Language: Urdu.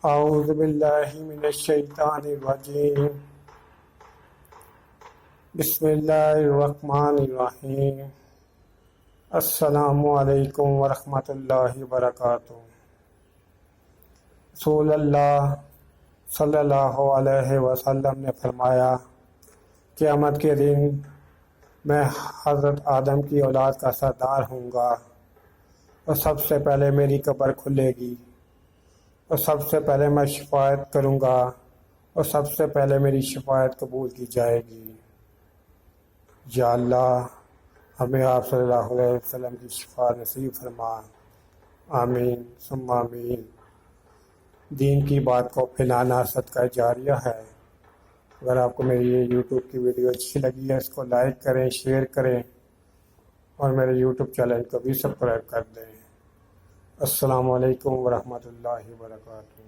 اعوذ باللہ من الشیطان الرجیم بسم اللہ الرحمن الرحیم السلام علیکم ورحمۃ اللہ وبرکاتہ۔ رسول اللہ صلی اللہ علیہ وسلم نے فرمایا، قیامت کے دن میں حضرت آدم کی اولاد کا سردار ہوں گا اور سب سے پہلے میری قبر کھلے گی اور سب سے پہلے میں شفاعت کروں گا اور سب سے پہلے میری شفاعت قبول کی جائے گی۔ یا اللہ ہمیں آپ صلی اللہ علیہ وسلم کی شفاعت نصیب فرما، آمین ثم آمین۔ دین کی بات کو پھیلانا صدقہ جاریہ ہے۔ اگر آپ کو میری یہ یوٹیوب کی ویڈیو اچھی لگی ہے، اس کو لائک کریں، شیئر کریں اور میرے یوٹیوب چینل کو بھی سبسکرائب کر دیں۔ السلام علیکم ورحمۃ اللہ وبرکاتہ۔